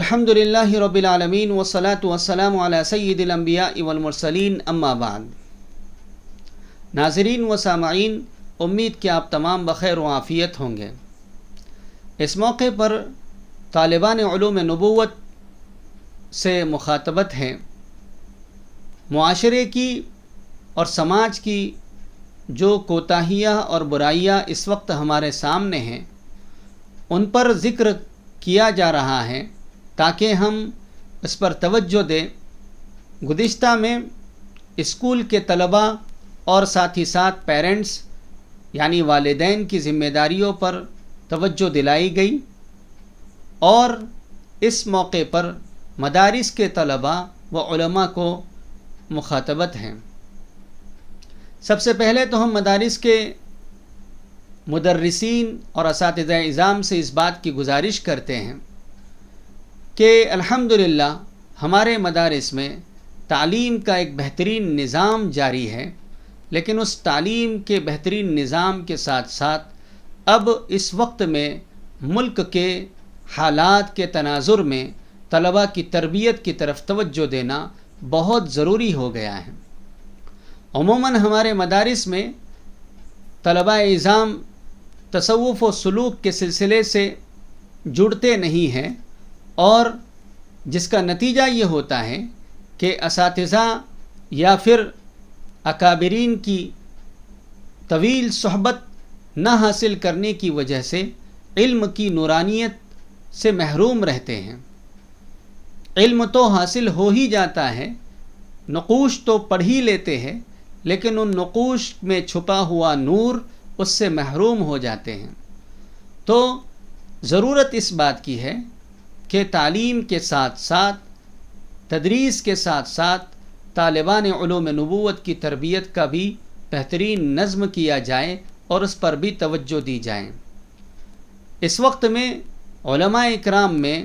الحمدللہ رب العالمین والصلاة والسلام علی سید الانبیاء والمرسلین اما بعد۔ ناظرین و سامعین، امید کہ آپ تمام بخیر و عافیت ہوں گے۔ اس موقع پر طالبان علوم نبوت سے مخاطبت ہے۔ معاشرے کی اور سماج کی جو کوتاہیاں اور برائیاں اس وقت ہمارے سامنے ہیں، ان پر ذکر کیا جا رہا ہے تاکہ ہم اس پر توجہ دیں۔ گزشتہ میں اسکول کے طلباء اور ساتھ ہی ساتھ پیرنٹس یعنی والدین کی ذمہ داریوں پر توجہ دلائی گئی، اور اس موقع پر مدارس کے طلباء و علماء کو مخاطبت ہے۔ سب سے پہلے تو ہم مدارس کے مدرسین اور اساتذہ نظام سے اس بات کی گزارش کرتے ہیں کہ الحمدللہ ہمارے مدارس میں تعلیم کا ایک بہترین نظام جاری ہے، لیکن اس تعلیم کے بہترین نظام کے ساتھ ساتھ اب اس وقت میں ملک کے حالات کے تناظر میں طلباء کی تربیت کی طرف توجہ دینا بہت ضروری ہو گیا ہے۔ عموماً ہمارے مدارس میں طلباء نظام تصوف و سلوک کے سلسلے سے جڑتے نہیں ہیں، اور جس کا نتیجہ یہ ہوتا ہے کہ اساتذہ یا پھر اکابرین کی طویل صحبت نہ حاصل کرنے کی وجہ سے علم کی نورانیت سے محروم رہتے ہیں۔ علم تو حاصل ہو ہی جاتا ہے، نقوش تو پڑھ ہی لیتے ہیں، لیکن ان نقوش میں چھپا ہوا نور اس سے محروم ہو جاتے ہیں۔ تو ضرورت اس بات کی ہے کہ تعلیم کے ساتھ ساتھ، تدریس کے ساتھ ساتھ طالبان علوم نبوت کی تربیت کا بھی بہترین نظم کیا جائے اور اس پر بھی توجہ دی جائے۔ اس وقت میں علماء اکرام میں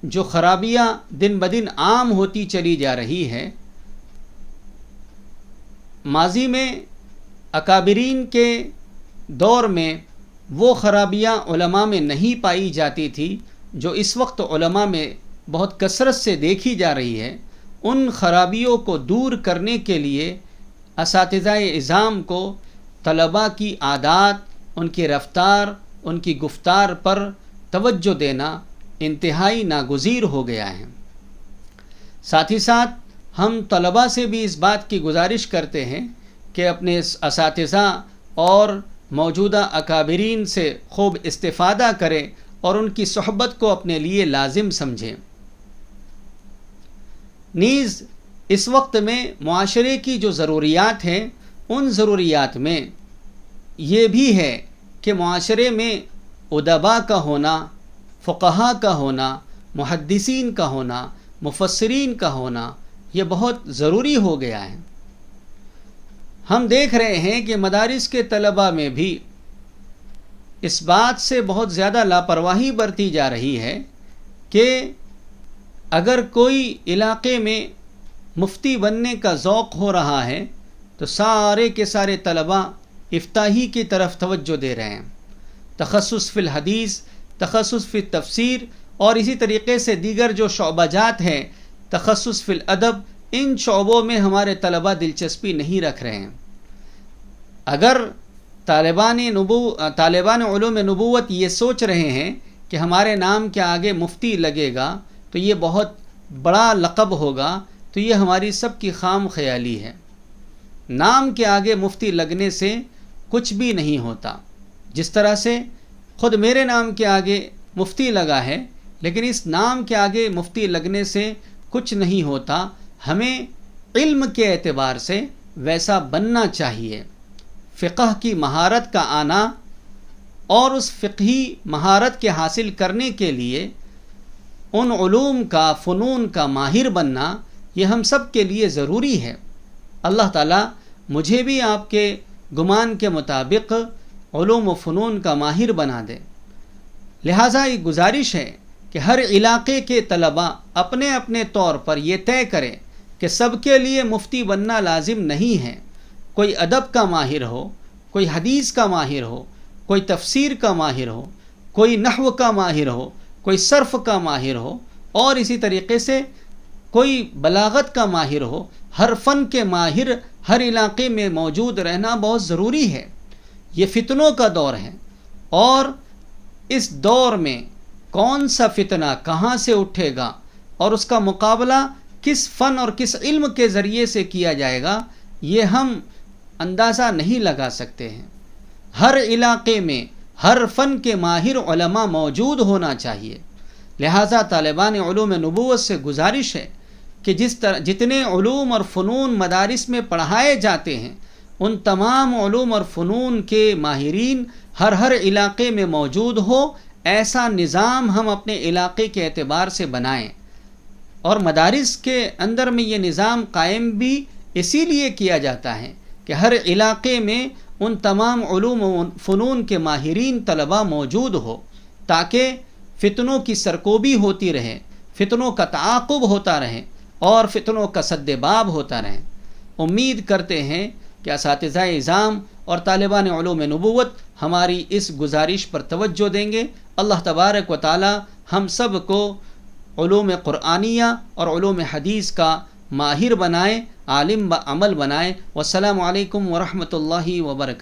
جو خرابیاں دن بدن عام ہوتی چلی جا رہی ہے، ماضی میں اکابرین کے دور میں وہ خرابیاں علماء میں نہیں پائی جاتی تھی جو اس وقت علماء میں بہت کثرت سے دیکھی جا رہی ہے۔ ان خرابیوں کو دور کرنے کے لیے اساتذہ نظام کو طلباء کی عادات، ان کی رفتار، ان کی گفتار پر توجہ دینا انتہائی ناگزیر ہو گیا ہے۔ ساتھ ہی ساتھ ہم طلباء سے بھی اس بات کی گزارش کرتے ہیں کہ اپنے اساتذہ اور موجودہ اکابرین سے خوب استفادہ کریں اور ان کی صحبت کو اپنے لیے لازم سمجھیں۔ نیز اس وقت میں معاشرے کی جو ضروریات ہیں، ان ضروریات میں یہ بھی ہے کہ معاشرے میں ادباء کا ہونا، فقہاء کا ہونا، محدثین کا ہونا، مفسرین کا ہونا یہ بہت ضروری ہو گیا ہے۔ ہم دیکھ رہے ہیں کہ مدارس کے طلباء میں بھی اس بات سے بہت زیادہ لاپرواہی برتی جا رہی ہے کہ اگر کوئی علاقے میں مفتی بننے کا ذوق ہو رہا ہے تو سارے کے سارے طلباء افتاحی کی طرف توجہ دے رہے ہیں۔ تخصص فی الحدیث، تخصص فی التفسیر اور اسی طریقے سے دیگر جو شعبہ جات ہیں، تخصص فی الادب، ان شعبوں میں ہمارے طلباء دلچسپی نہیں رکھ رہے ہیں۔ اگر طالبان علوم نبوت یہ سوچ رہے ہیں کہ ہمارے نام کے آگے مفتی لگے گا تو یہ بہت بڑا لقب ہوگا، تو یہ ہماری سب کی خام خیالی ہے۔ نام کے آگے مفتی لگنے سے کچھ بھی نہیں ہوتا۔ جس طرح سے خود میرے نام کے آگے مفتی لگا ہے، لیکن اس نام کے آگے مفتی لگنے سے کچھ نہیں ہوتا۔ ہمیں علم کے اعتبار سے ویسا بننا چاہیے۔ فقہ کی مہارت کا آنا اور اس فقہی مہارت کے حاصل کرنے کے لیے ان علوم کا، فنون کا ماہر بننا، یہ ہم سب کے لیے ضروری ہے۔ اللہ تعالیٰ مجھے بھی آپ کے گمان کے مطابق علوم و فنون کا ماہر بنا دے۔ لہٰذا یہ گزارش ہے کہ ہر علاقے کے طلباء اپنے اپنے طور پر یہ طے کریں کہ سب کے لیے مفتی بننا لازم نہیں ہے۔ کوئی ادب کا ماہر ہو، کوئی حدیث کا ماہر ہو، کوئی تفسیر کا ماہر ہو، کوئی نحو کا ماہر ہو، کوئی صرف کا ماہر ہو، اور اسی طریقے سے کوئی بلاغت کا ماہر ہو، ہر فن کے ماہر ہر علاقے میں موجود رہنا بہت ضروری ہے۔ یہ فتنوں کا دور ہے، اور اس دور میں کون سا فتنہ کہاں سے اٹھے گا اور اس کا مقابلہ کس فن اور کس علم کے ذریعے سے کیا جائے گا، یہ ہم اندازہ نہیں لگا سکتے ہیں۔ ہر علاقے میں ہر فن کے ماہر علماء موجود ہونا چاہیے۔ لہٰذا طالبان علوم نبوت سے گزارش ہے کہ جتنے علوم اور فنون مدارس میں پڑھائے جاتے ہیں، ان تمام علوم اور فنون کے ماہرین ہر علاقے میں موجود ہو، ایسا نظام ہم اپنے علاقے کے اعتبار سے بنائیں۔ اور مدارس کے اندر میں یہ نظام قائم بھی اسی لیے کیا جاتا ہے کہ ہر علاقے میں ان تمام علوم و فنون کے ماہرین طلباء موجود ہو، تاکہ فتنوں کی سرکوبی ہوتی رہے، فتنوں کا تعاقب ہوتا رہے اور فتنوں کا سد باب ہوتا رہے۔ امید کرتے ہیں کہ اساتذہ نظام اور طالبان علوم نبوت ہماری اس گزارش پر توجہ دیں گے۔ اللہ تبارک و تعالی ہم سب کو علوم قرآنیہ اور علوم حدیث کا ماہر بنائے، عالم بعمل بنائے۔ والسلام علیکم ورحمۃ اللہ وبرکاتہ۔